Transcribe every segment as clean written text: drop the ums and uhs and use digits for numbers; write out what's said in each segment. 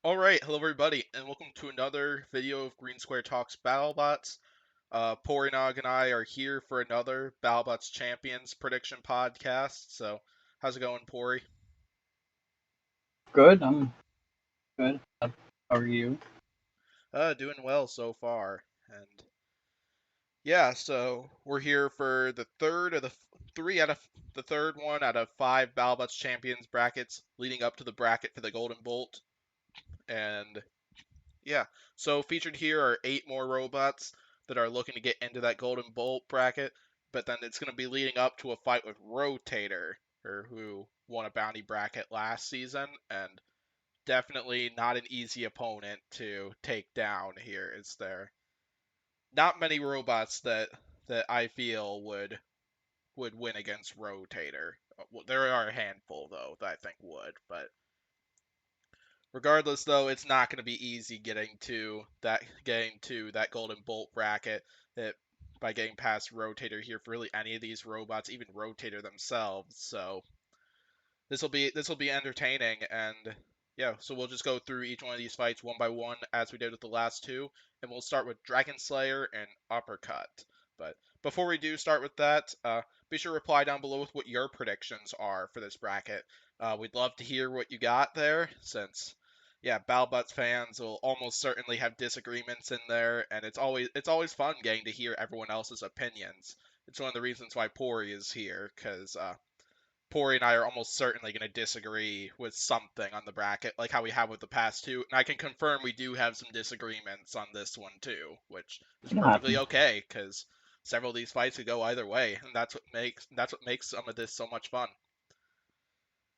Alright, hello everybody, and welcome to another video of Green Square Talks Battlebots. Pory Nog and I are here for another Battlebots Champions prediction podcast. So, how's it going, Pory? Good. I'm good. How are you? Doing well so far. And yeah, so we're here for the third of the three out of the third one out of five Battlebots Champions brackets leading up to the bracket for the Golden Bolt. And yeah, so featured here are 8 more robots that are looking to get into that Golden Bolt bracket, but then it's going to be leading up to a fight with Rotator, or who won a bounty bracket last season, and definitely not an easy opponent to take down here. Is there not many robots that I feel would win against Rotator. There are a handful though that I think would, but regardless, though, it's not going to be easy getting to that Golden Bolt bracket that by getting past Rotator here for really any of these robots, even Rotator themselves. So this will be entertaining, and yeah, so we'll just go through each one of these fights one by one as we did with the last two, and we'll start with Dragon Slayer and Uppercut. But before we do start with that, be sure to reply down below with what your predictions are for this bracket. We'd love to hear what you got there, since yeah, Battlebots fans will almost certainly have disagreements in there, and it's always fun getting to hear everyone else's opinions. It's one of the reasons why Pory is here, because Pory and I are almost certainly going to disagree with something on the bracket, like how we have with the past two. And I can confirm we do have some disagreements on this one too, which is Can perfectly happen. okay because several of these fights could go either way, and that's what makes some of this so much fun.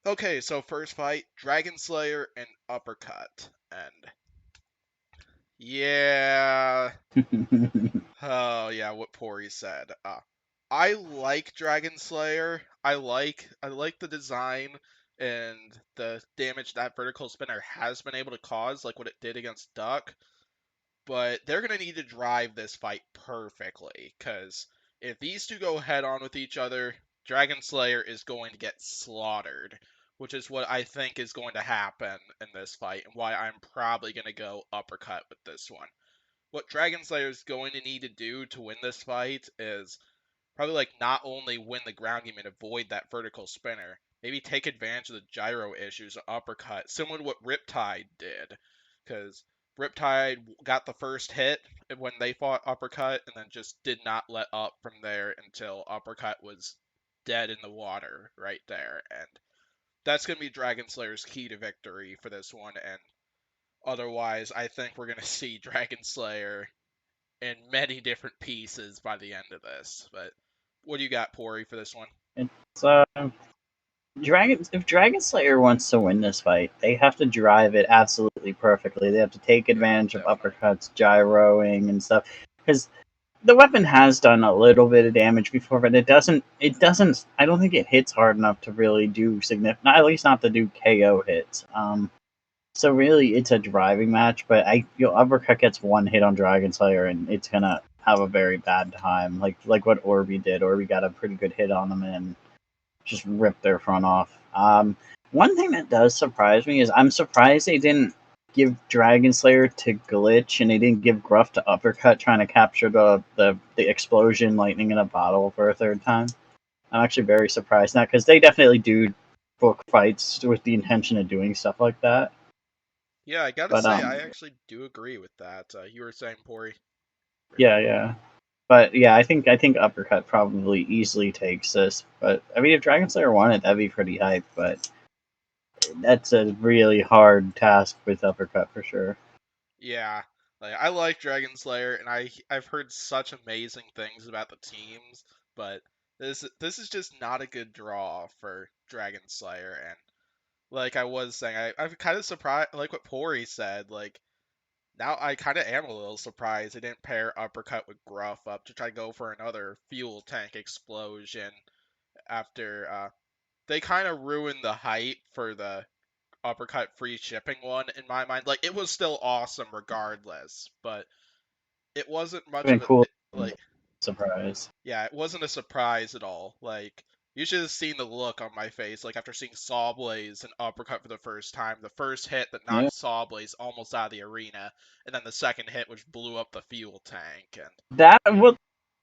Okay, so first fight, Dragon Slayer and Uppercut, and yeah, oh yeah, what Pory said. I like Dragon Slayer. I like the design and the damage that vertical spinner has been able to cause, like what it did against Duck. But they're gonna need to drive this fight perfectly, because if these two go head on with each other, Dragon Slayer is going to get slaughtered, which is what I think is going to happen in this fight, and why I'm probably gonna go Uppercut with this one. What Dragon Slayer is going to need to do to win this fight is probably like not only win the ground game and avoid that vertical spinner, maybe take advantage of the gyro issues of Uppercut, similar to what Riptide did. Because Riptide got the first hit when they fought Uppercut and then just did not let up from there until Uppercut was dead in the water right there. And that's going to be Dragon Slayer's key to victory for this one. And otherwise, I think we're going to see Dragon Slayer in many different pieces by the end of this. But what do you got, Pory, for this one? It's Dragon. If Dragon Slayer wants to win this fight, they have to drive it absolutely perfectly. They have to take Yeah, advantage of definitely. uppercuts, gyroing, and stuff. Because the weapon has done a little bit of damage before, but it doesn't. It doesn't. I don't think it hits hard enough to really do significant. At least not to do KO hits. So really, it's a driving match, but I feel Uppercut gets one hit on Dragon Slayer, and it's gonna have a very bad time, like what Orby did. Orby got a pretty good hit on them and just ripped their front off. One thing that does surprise me is I'm surprised they didn't give Dragon Slayer to Glitch, and they didn't give Gruff to Uppercut, trying to capture the explosion lightning in a bottle for a third time. I'm actually very surprised now because they definitely do book fights with the intention of doing stuff like that. Yeah, I gotta But say, I actually do agree with that. You were saying, Pory? yeah, yeah. But yeah, I think Uppercut probably easily takes this. But I mean, if Dragon Slayer won it, that'd be pretty hype. But that's a really hard task with Uppercut for sure. Yeah, like I like Dragon Slayer, and I've heard such amazing things about the teams, but this is just not a good draw for Dragon Slayer. And like I was saying, I'm kind of surprised, like what Pory said. Like now I kind of am a little surprised they didn't pair Uppercut with Gruff up to try to go for another fuel tank explosion after they kind of ruined the hype for the Uppercut free shipping one in my mind. Like it was still awesome regardless, but it wasn't much Been of a cool like surprise. yeah, it wasn't a surprise at all. Like You should have seen the look on my face, like after seeing Sawblaze and uppercut for the first time. The first hit that Yeah. knocked Sawblaze almost out of the arena, and then the second hit which blew up the fuel tank. And That well,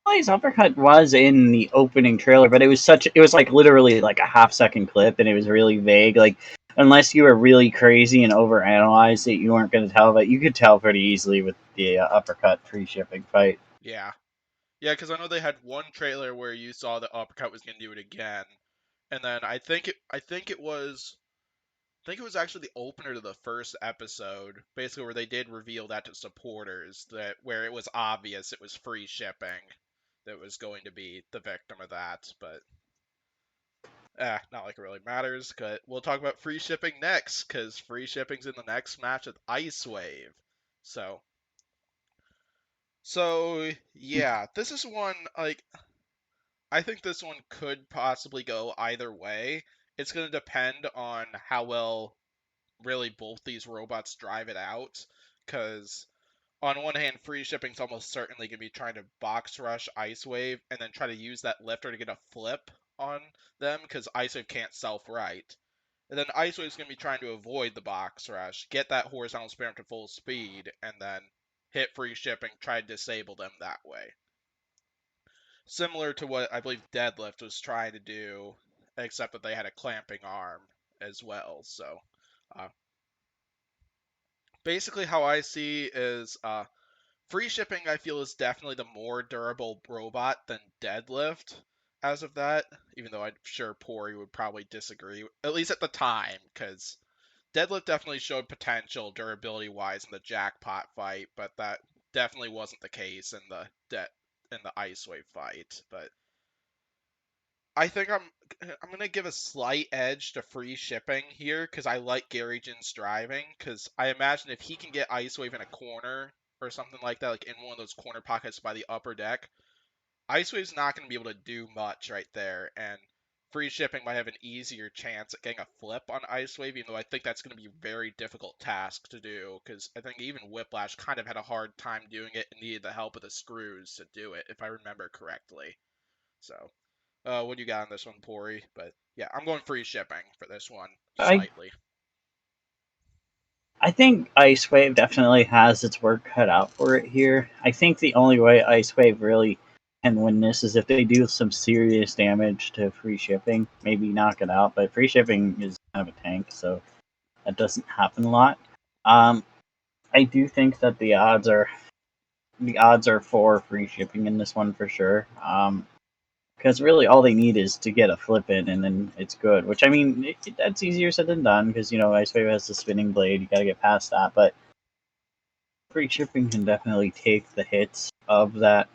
his uppercut was in the opening trailer, but it was like literally like a half-second clip, and it was really vague. Like unless you were really crazy and overanalyzed it, you weren't going to tell. But you could tell pretty easily with the uppercut free shipping fight. yeah, yeah, because I know they had one trailer where you saw the uppercut was gonna do it again, and then I think it was actually the opener to the first episode, basically where they did reveal that to supporters, that where it was obvious it was free shipping that was going to be the victim of that, but not like it really matters. Cause we'll talk about free shipping next, because free shipping's in the next match with Ice Wave. So, so yeah, this is one like I think this one could possibly go either way. It's gonna depend on how well really both these robots drive it out, because on one hand, free shipping's almost certainly going to be trying to box rush Ice Wave and then try to use that lifter to get a flip on them, because Ice Wave can't self-right. And then Ice Wave's going to be trying to avoid the box rush, get that horizontal spin up to full speed, and then hit free shipping, try to disable them that way. Similar to what I believe Deadlift was trying to do, except that they had a clamping arm as well. So, uh, basically, how I see is free shipping, I feel, is definitely the more durable robot than Deadlift as of that, even though I'm sure Pory would probably disagree, at least at the time, because Deadlift definitely showed potential durability wise in the jackpot fight, but that definitely wasn't the case in the Ice Wave fight. But I think I'm gonna give a slight edge to free shipping here because I like Gary Jin's driving. Because I imagine if he can get Ice Wave in a corner or something like that, like in one of those corner pockets by the upper deck, Ice Wave's not gonna be able to do much right there, and free shipping might have an easier chance at getting a flip on Ice Wave, even though I think that's gonna be a very difficult task to do. Because I think even Whiplash kind of had a hard time doing it and needed the help of the screws to do it, if I remember correctly. So. What do you got on this one, Pory? But yeah, I'm going free shipping for this one I slightly. I think Ice Wave definitely has its work cut out for it here. I think the only way Ice Wave really can win this is if they do some serious damage to free shipping. Maybe knock it out, but free shipping is kind of a tank, so that doesn't happen a lot. Um, I do think that the odds are for free shipping in this one for sure. Because really all they need is to get a flip in, and then it's good. Which I mean, that's easier said than done because Ice Wave has the spinning blade. You got to get past that, but free shipping can definitely take the hits of that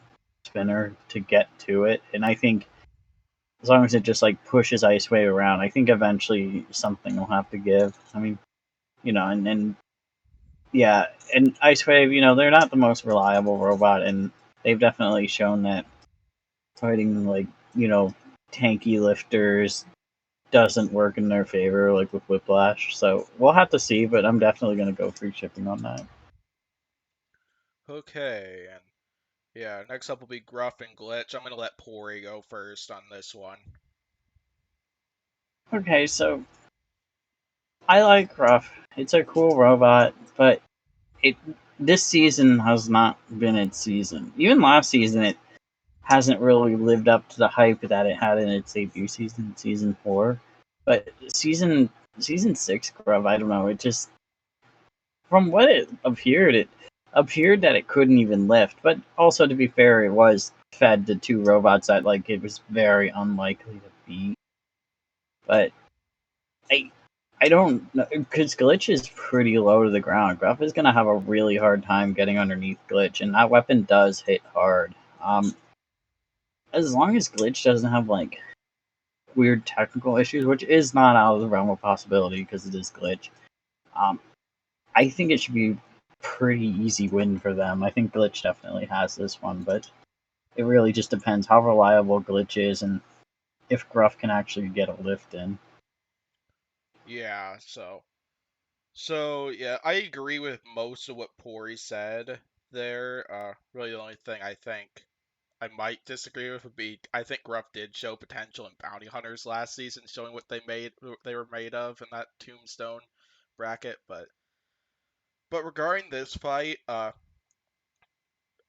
spinner to get to it, and I think as long as it just like pushes Ice Wave around, I think eventually something will have to give. I mean, and yeah, and Ice Wave, they're not the most reliable robot, and they've definitely shown that fighting like you know tanky lifters doesn't work in their favor, like with Whiplash. So we'll have to see, but I'm definitely going to go free shipping on that. Okay, and yeah, next up will be Gruff and Glitch. I'm gonna let Pory go first on this one. Okay, so I like Ruff. It's a cool robot, but it this season has not been its season. Even last season, it hasn't really lived up to the hype that it had in its debut season, season 4. But season 6, Gruff, I don't know. It just from what it appeared that it couldn't even lift. But also, to be fair, it was fed to two robots that like it was very unlikely to beat. But I I don't know because Glitch is pretty low to the ground. Gruff is gonna have a really hard time getting underneath Glitch, and that weapon does hit hard. As long as Glitch doesn't have like weird technical issues, which is not out of the realm of possibility because it is Glitch. Um, I think it should be pretty easy win for them. I think Glitch definitely has this one, but it really just depends how reliable Glitch is and if Gruff can actually get a lift in. Yeah, so yeah, I agree with most of what Pory said there. Really, the only thing I think I might disagree with would be I think Gruff did show potential in Bounty Hunters last season, showing what they were made of in that Tombstone bracket. But regarding this fight,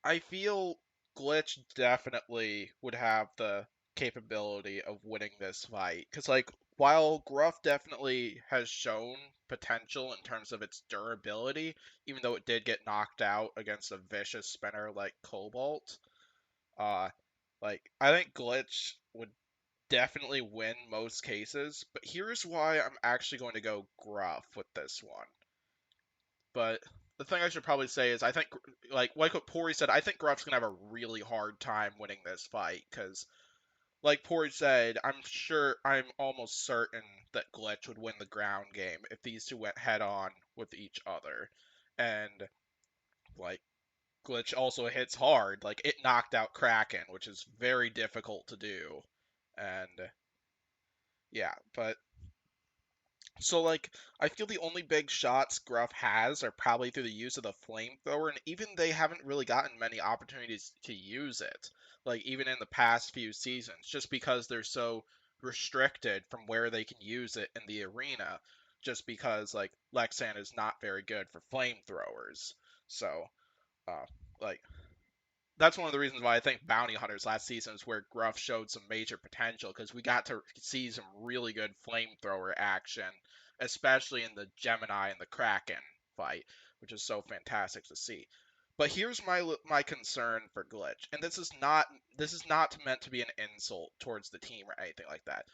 I feel Glitch definitely would have the capability of winning this fight. Because, like, while Gruff definitely has shown potential in terms of its durability, even though it did get knocked out against a vicious spinner like Cobalt, uh, I think Glitch would definitely win most cases. But here's why I'm actually going to go Gruff with this one. But the thing I should probably say is I think, like what Pory said, I think Gruff's gonna have a really hard time winning this fight because, like Pory said, I'm almost certain that Glitch would win the ground game if these two went head on with each other, and like Glitch also hits hard, like it knocked out Kraken, which is very difficult to do, and yeah, but so, like, I feel the only big shots Gruff has are probably through the use of the flamethrower, and even they haven't really gotten many opportunities to use it. Like, even in the past few seasons, just because they're so restricted from where they can use it in the arena, just because, like, Lexan is not very good for flamethrowers. So, uh, like, that's one of the reasons why I think Bounty Hunters last season is where Gruff showed some major potential because we got to see some really good flamethrower action, especially in the Gemini and the Kraken fight, which is so fantastic to see. But here's my concern for Glitch, and this is not meant to be an insult towards the team or anything like that.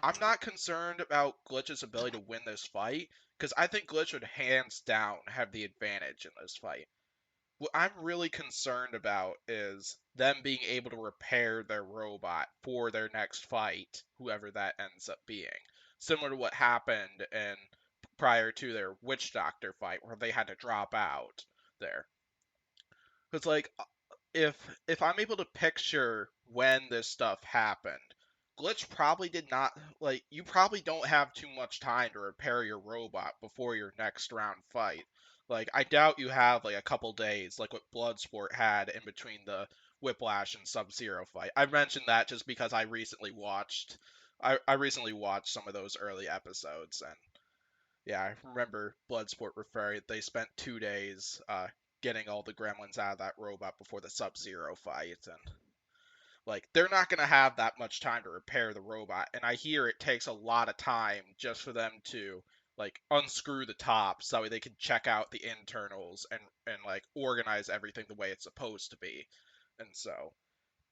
I'm not concerned about Glitch's ability to win this fight because I think Glitch would hands down have the advantage in this fight. What I'm really concerned about is them being able to repair their robot for their next fight, whoever that ends up being. Similar to what happened in prior to their Witch Doctor fight, where they had to drop out there. Because like if I'm able to picture when this stuff happened, Glitch probably did not you probably don't have too much time to repair your robot before your next round fight. Like I doubt you have like a couple days like what Bloodsport had in between the Whiplash and Sub-Zero fight. I mentioned that just because I recently watched some of those early episodes and yeah, I remember Bloodsport referring they spent 2 days getting all the gremlins out of that robot before the Sub-Zero fight, and like they're not gonna have that much time to repair the robot. And I hear it takes a lot of time just for them to like unscrew the top so they can check out the internals and like organize everything the way it's supposed to be. And so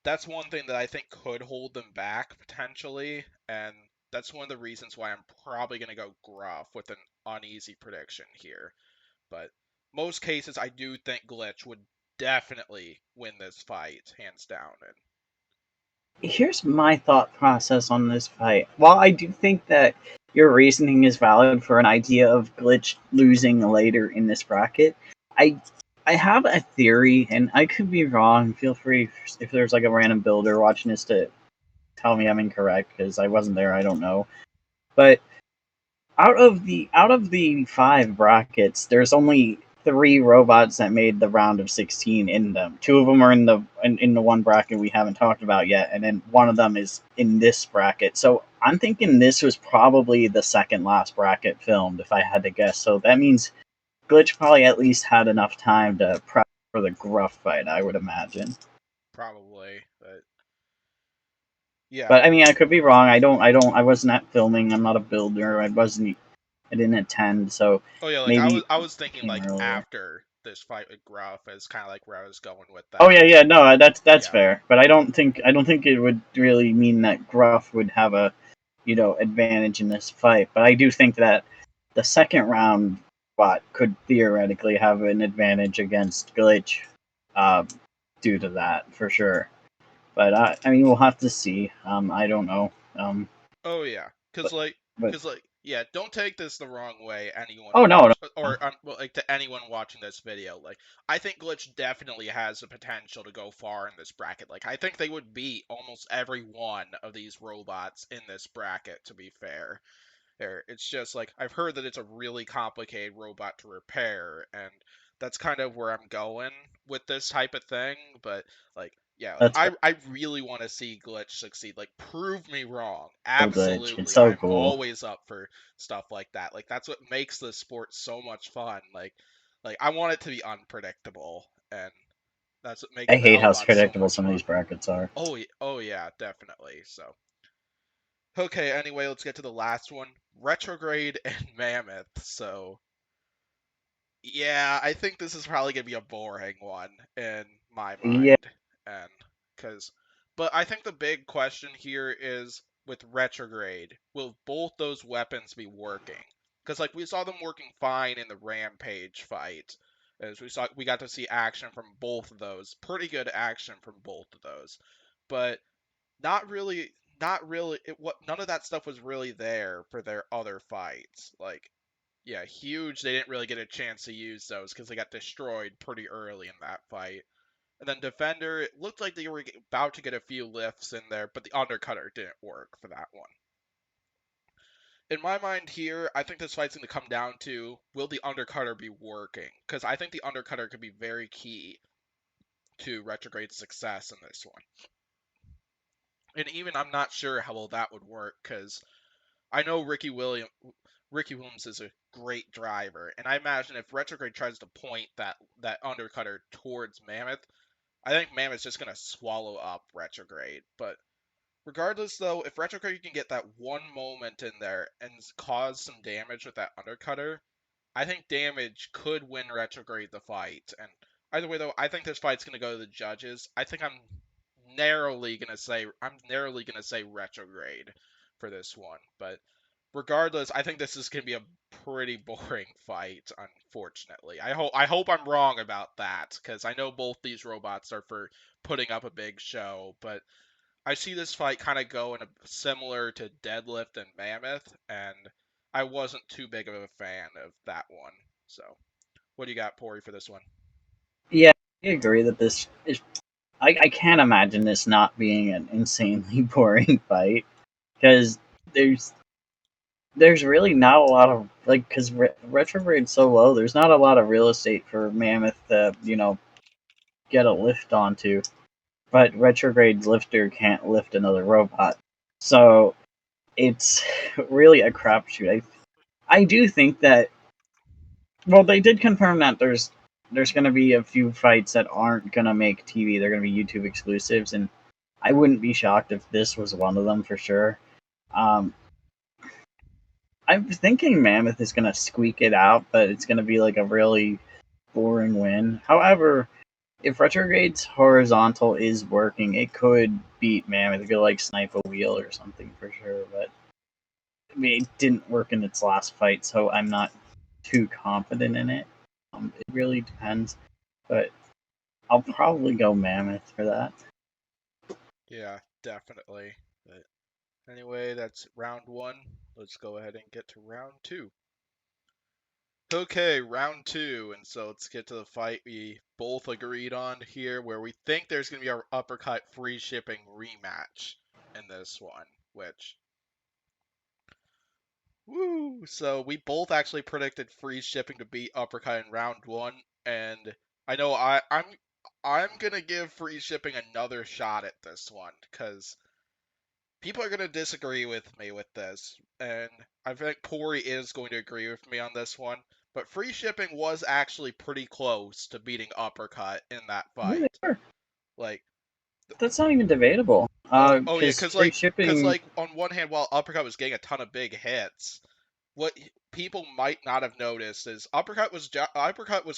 that's one thing that I think could hold them back potentially, and that's one of the reasons why I'm probably going to go Gruff with an uneasy prediction here. But most cases, I do think Glitch would definitely win this fight, hands down. And Here's my thought process on this fight. While I do think that your reasoning is valid for an idea of Glitch losing later in this bracket, I I have a theory, and I could be wrong. Feel free if there's like a random builder watching this to tell me I'm incorrect because I wasn't there. I don't know. But out of the five brackets, there's only three robots that made the round of 16 in them. Two of them are in the one bracket we haven't talked about yet, and then one of them is in this bracket. So I'm thinking this was probably the second last bracket filmed, if I had to guess. So that means Glitch probably at least had enough time to prep for the Gruff fight, I would imagine. probably, but yeah. But I mean, I could be wrong. I wasn't at filming. I'm not a builder. I didn't attend, so Oh yeah, like maybe I was it thinking came like earlier. after this fight with Gruff is kind of like where I was going with Oh that. yeah, yeah, no, that's Yeah, fair. But I don't think it would really mean that Gruff would have a advantage in this fight. But I do think that the second round bot could theoretically have an advantage against Glitch, uh, due to that for sure. But I mean, we'll have to see. I don't know. oh yeah, But but yeah, don't take this the wrong way, anyone oh no, watch no. or well, like to anyone watching this video. Like, I think Glitch definitely has the potential to go far in this bracket. Like, I think they would beat almost every one of these robots in this bracket. To be fair, it's just like I've heard that it's a really complicated robot to repair, and that's kind of where I'm going with this type of thing. But like Yeah, like That's cool. I really want to see Glitch succeed. Like, prove me wrong. Glitch. It's Absolutely. so I'm cool. always up for stuff like that. Like, that's what makes this sport so much fun. Like I want it to be unpredictable, and that's what makes I hate how Battlebots so predictable much some of fun. these brackets are. Oh yeah, definitely. So, okay, anyway, let's get to the last one. Retrograde and Mammoth. So, yeah, I think this is probably gonna be a boring one in my Yeah, mind, and because, but I think the big question here is with retrograde, will both those weapons be working? Because like we saw them working fine in the Rampage fight, as we got to see action from both of those, pretty good action from both of those, but not really, not really. None of that stuff was really there for their other fights, like yeah, huge. They didn't really get a chance to use those because they got destroyed pretty early in that fight. And then Defender, it looked like they were about to get a few lifts in there, but the Undercutter didn't work for that one. In my mind here, I think this fight's going to come down to will the Undercutter be working? Because I think the Undercutter could be very key to Retrograde's success in this one. And even I'm not sure how well that would work because I know Ricky Williams is a great driver, and I imagine if Retrograde tries to point that undercutter towards Mammoth, I think Mammoth's just gonna swallow up Retrograde. But regardless, though, if Retrograde can get that one moment in there and cause some damage with that undercutter, I think damage could win Retrograde the fight. And either way, though, I think this fight's gonna go to the judges. I think I'm narrowly gonna say Retrograde for this one, but regardless, I think this is gonna be a pretty boring fight, unfortunately. I hope I'm wrong about that, because I know both these robots are for putting up a big show, but I see this fight kind of going similar to Deadlift and Mammoth, and I wasn't too big of a fan of that one. So, what do you got, Pory, for this one? yeah, I agree that this is. I can't imagine this not being an insanely boring fight because there's there's really not a lot of like because retrograde's so low. There's not a lot of real estate for Mammoth to get a lift onto. But retrograde's lifter can't lift another robot, so it's really a crapshoot. I do think that well, they did confirm that there's going to be a few fights that aren't going to make TV. They're going to be YouTube exclusives, and I wouldn't be shocked if this was one of them for sure. Um, I'm thinking Mammoth is going to squeak it out, but it's going to be like a really boring win. However, if Retrograde's horizontal is working, it could beat Mammoth. It could like snipe a wheel or something for sure. But I mean, it didn't work in its last fight, so I'm not too confident in it. It really depends, but I'll probably go Mammoth for that. Yeah, definitely. But anyway, that's round one. Let's go ahead and get to round two. Okay, round two, and so let's get to the fight we both agreed on here, where we think there's going to be our uppercut free shipping rematch in this one, which, woo! So we both actually predicted free shipping to beat uppercut in round one, and I know I'm gonna give free shipping another shot at this one, because people are going to disagree with me with this, and I think Pory is going to agree with me on this one. But free shipping was actually pretty close to beating Uppercut in that Yeah, they fight. are. Like, That's not even debatable. oh yeah, Because free cause shipping, like on one hand, while Uppercut was getting a ton of big hits, what people might not have noticed is Uppercut was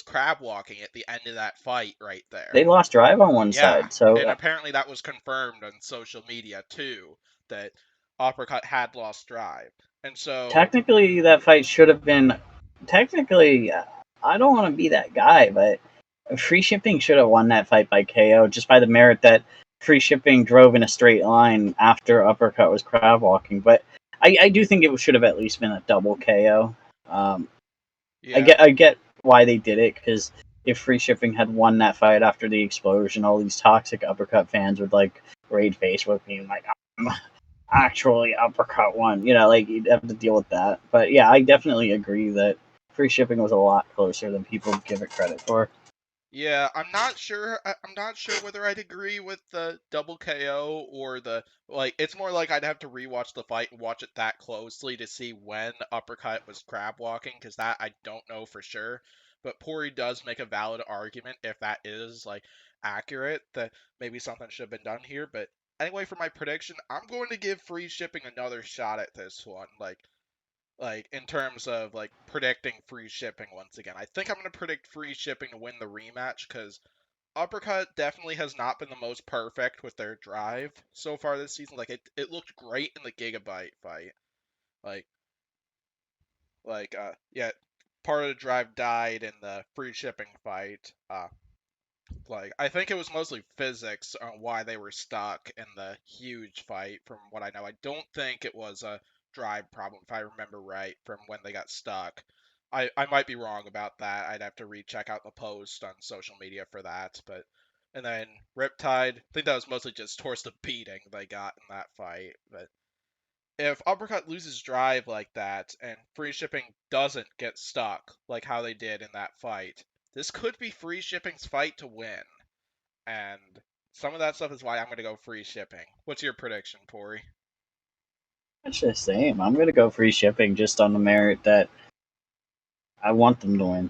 crab walking at the end of that fight right there. they lost drive on one Yeah, side, so and apparently that was confirmed on social media too, that Uppercut had lost drive. And so, technically that fight should have been. Technically, I don't want to be that guy, but free shipping should have won that fight by KO just by the merit that free shipping drove in a straight line after uppercut was crab walking. But I do think it should have at least been a double KO. Um, yeah, I get why they did it because if free shipping had won that fight after the explosion, all these toxic uppercut fans would like raid Facebook being like, I'm actually uppercut one. Like you'd have to deal with that. But yeah, I definitely agree that free shipping was a lot closer than people give it credit for. Yeah, I'm not sure. I'm not sure whether I'd agree with the double KO or the like. It's more like I'd have to rewatch the fight and watch it that closely to see when uppercut was crab walking, because that I don't know for sure. But Pori does make a valid argument if that is like accurate that maybe something should have been done here. But anyway, for my prediction, I'm going to give free shipping another shot at this one. Like in terms of like predicting free shipping once again. I think I'm going to predict free shipping to win the rematch because Uppercut definitely has not been the most perfect with their drive so far this season. Like it looked great in the Gigabyte fight. Like yeah, part of the drive died in the free shipping fight. Like I think it was mostly physics on why they were stuck in the huge fight. From what I know, I don't think it was a drive problem if I remember right from when they got stuck. I might be wrong about that. I'd have to recheck out the post on social media for that. But and then Riptide, I think that was mostly just towards the beating they got in that fight. But if Uppercut loses drive like that and free shipping doesn't get stuck like how they did in that fight, this could be free shipping's fight to win. And some of that stuff is why I'm going to go free shipping. What's your prediction, Pory? It's the same. I'm gonna go free shipping just on the merit that I want them to win.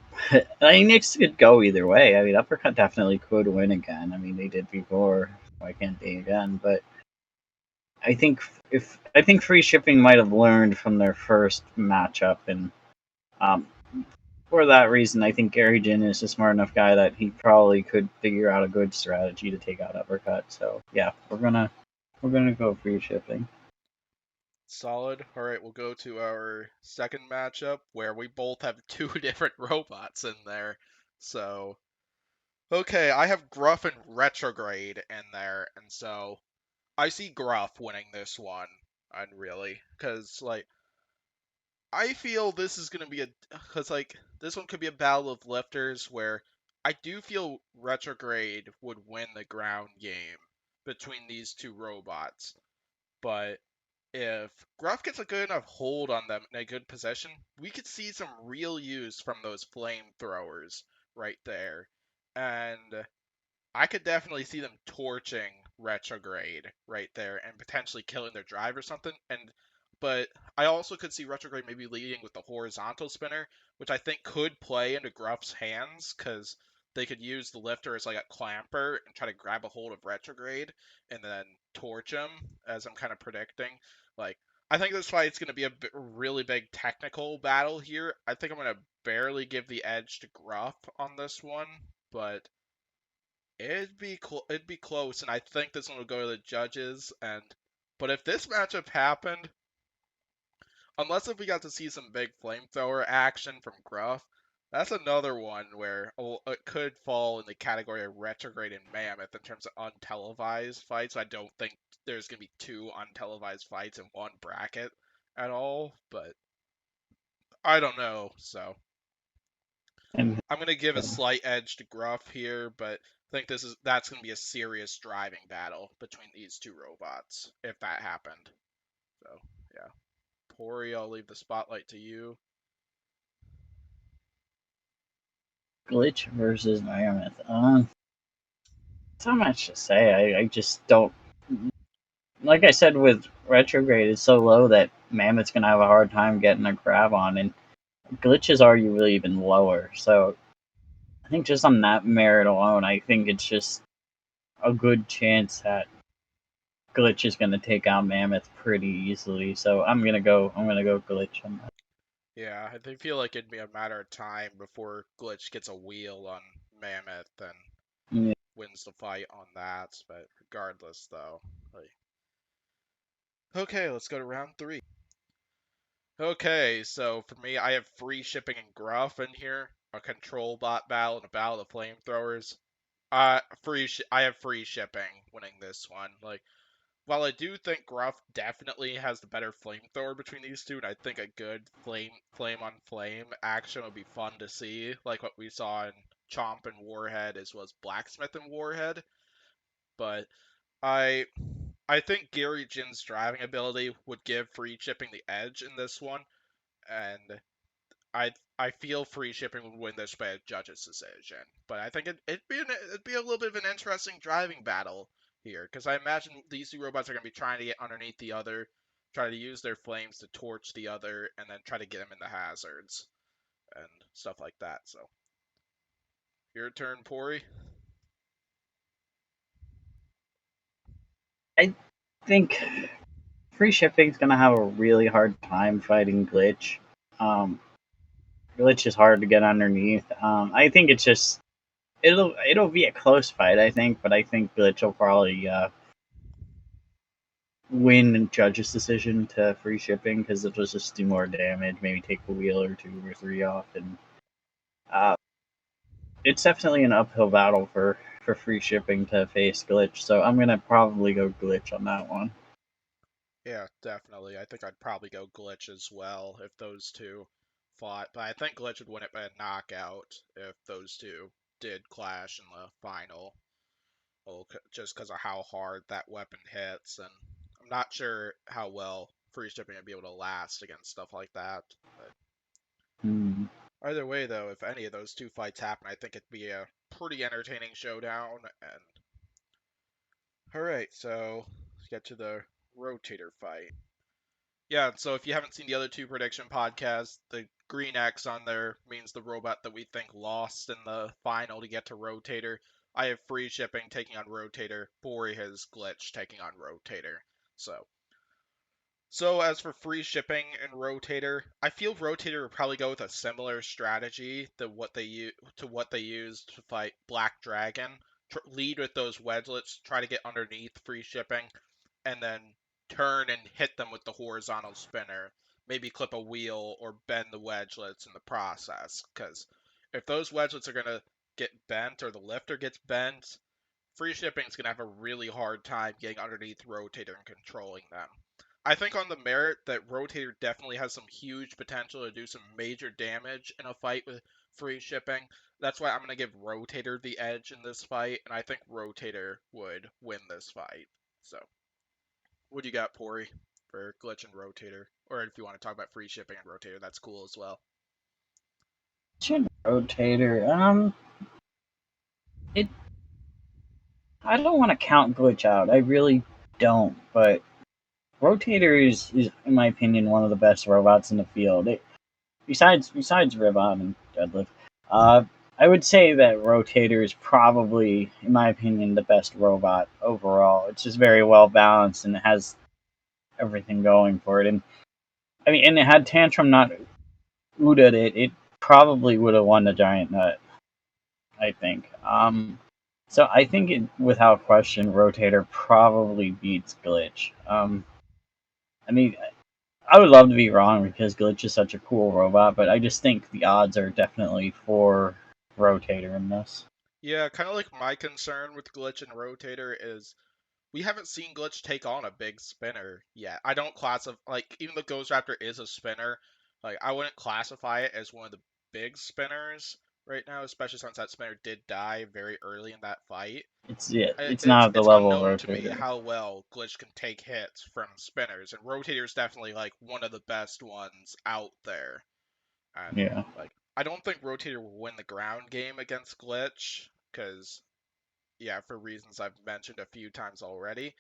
I mean, it could go either way. I mean, Uppercut definitely could win again. I mean, they did before. Why can't they again? But I think free shipping might have learned from their first matchup, and um, for that reason, I think Gary Jin is a smart enough guy that he probably could figure out a good strategy to take out Uppercut. So yeah, we're gonna go free shipping. Solid. All right, we'll go to our second matchup where we both have two different robots in there. So, okay, I have Gruff and Retrograde in there, and so I see Gruff winning this one, and really, because like I feel this is gonna be because like this one could be a battle of lifters where I do feel Retrograde would win the ground game between these two robots, but if Gruff gets a good enough hold on them in a good position, we could see some real use from those flamethrowers right there. And I could definitely see them torching Retrograde right there and potentially killing their drive or something. But I also could see Retrograde maybe leading with the horizontal spinner, which I think could play into Gruff's hands because they could use the lifter as like a clamper and try to grab a hold of Retrograde and then torch him, as I'm kind of predicting. Like I think this fight's going to be a really big technical battle here. I think I'm going to barely give the edge to Gruff on this one, but it'd be close, and I think this one will go to the judges. And but if this matchup happened, unless if we got to see some big flamethrower action from Gruff, that's another one where it could fall in the category of retrograde and mammoth in terms of untelevised fights. I don't think there's gonna be two untelevised fights in one bracket at all, but I don't know. So And I'm gonna give a slight edge to Gruff here, but I think that's gonna be a serious driving battle between these two robots if that happened. So yeah, Pori, I'll leave the spotlight to you. Glitch versus Mammoth. So much to say. I just don't. Like I said, with retrograde, it's so low that Mammoth's gonna have a hard time getting a grab on, and Glitch is arguably even lower. So I think just on that merit alone, I think it's just a good chance that Glitch is gonna take out Mammoth pretty easily. So I'm gonna go Glitch on that. Yeah, I feel like it'd be a matter of time before Glitch gets a wheel on Mammoth and Yeah. wins the fight on that. But regardless, though, like, okay, let's go to round three. Okay, so for me, I have free shipping and Gruff in here, a control bot battle, and a battle of flamethrowers. I have free shipping winning this one. Like, while I do think Gruff definitely has the better flamethrower between these two, and I think a good flame on flame action would be fun to see, like what we saw in Chomp and Warhead as well as Blacksmith and Warhead. But I I think Gary Jin's driving ability would give free shipping the edge in this one, and I I feel free shipping would win this by a judge's decision, but I think it'd be a little bit of an interesting driving battle here, because I imagine these two robots are going to be trying to get underneath the other, try to use their flames to torch the other, and then try to get him into hazards and stuff like that. So, your turn, Pory. I think free shipping is gonna have a really hard time fighting glitch. Um, glitch is hard to get underneath. I think it's just it'll be a close fight. I think, but I think glitch will probably win and judge's decision to free shipping because it'll just do more damage. Maybe take a wheel or two or three off, and uh, it's definitely an uphill battle for free shipping to face glitch. So I'm gonna probably go glitch on that one. Yeah, definitely. I think I'd probably go glitch as well if those two fought, but I think glitch would win it by a knockout if those two did clash in the final. Well, just because of how hard that weapon hits, and I'm not sure how well free shipping would be able to last against stuff like that. But Hmm. either way, though, if any of those two fights happen, I think it'd be a pretty entertaining showdown. And all right, so let's get to the rotator fight. Yeah, so if you haven't seen the other two prediction podcasts, the green X on there means the robot that we think lost in the final to get to Rotator. I have free shipping taking on Rotator. Bori has glitch taking on Rotator. So so as for free shipping and Rotator, I feel Rotator would probably go with a similar strategy to what they used to fight Black Dragon. Lead with those wedgelets, try to get underneath free shipping, and then turn and hit them with the horizontal spinner. Maybe clip a wheel or bend the wedgelets in the process. Because if those wedgelets are gonna get bent or the lifter gets bent, free shipping is gonna have a really hard time getting underneath Rotator and controlling them. I think on the merit that Rotator definitely has some huge potential to do some major damage in a fight with free shipping. That's why I'm going to give Rotator the edge in this fight, and I think Rotator would win this fight. So, what do you got, Pory, for Glitch and Rotator? Or if you want to talk about free shipping and Rotator, that's cool as well. Rotator. It. I don't want to count glitch out. I really don't. But Rotator is, in my opinion, one of the best robots in the field. Besides Ribbot and Deadlift, uh, I would say that Rotator is probably, in my opinion, the best robot overall. It's just very well balanced and it has everything going for it. And I mean, and it had Tantrum not Uda'd it probably would have won the Giant Nut. I think. So I think, without question, Rotator probably beats Glitch. I mean, I would love to be wrong because Glitch is such a cool robot, but I just think the odds are definitely for Rotator in this. Yeah, kind of like my concern with Glitch and Rotator is we haven't seen Glitch take on a big spinner yet. I don't classify, like, even though Ghost Raptor is a spinner, like, I wouldn't classify it as one of the big spinners right now, especially since that spinner did die very early in that fight. It's not It's at the it's level of unknown to me Rotator. how well Glitch can take hits from spinners, and Rotator is definitely like one of the best ones out there. And Yeah. like, I don't think Rotator will win the ground game against Glitch, because yeah, for reasons I've mentioned a few times already.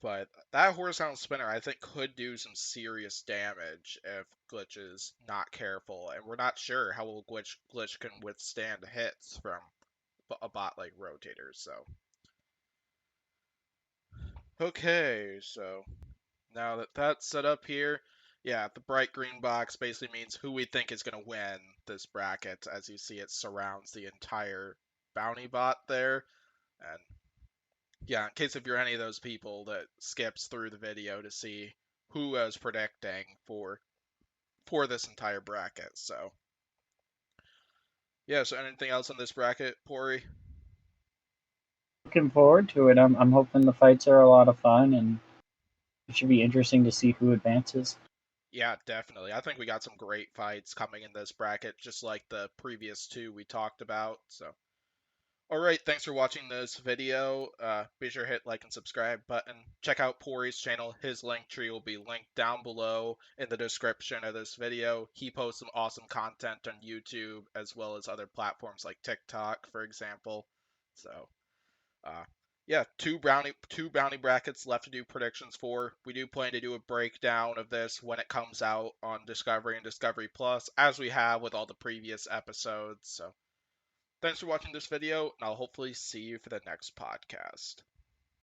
But that horizontal spinner, I think, could do some serious damage if Glitch is not careful, and we're not sure how well Glitch can withstand hits from a bot like Rotator. So, okay, so now that that's set up here, yeah, the bright green box basically means who we think is going to win this bracket. As you see, it surrounds the entire bounty bot there, and yeah, in case if you're any of those people that skips through the video to see who I was predicting for this entire bracket. So yeah, so anything else on this bracket, Pori? Looking forward to it. I'm hoping the fights are a lot of fun and it should be interesting to see who advances. Yeah, definitely. I think we got some great fights coming in this bracket, just like the previous two we talked about. So Alright, thanks for watching this video. Be sure to hit like and subscribe button. Check out Pory's channel. His link tree will be linked down below in the description of this video. He posts some awesome content on YouTube as well as other platforms like TikTok, for example. So, uh, yeah, two bounty brackets left to do predictions for. We do plan to do a breakdown of this when it comes out on Discovery and Discovery Plus, as we have with all the previous episodes. So, thanks for watching this video, and I'll hopefully see you for the next podcast.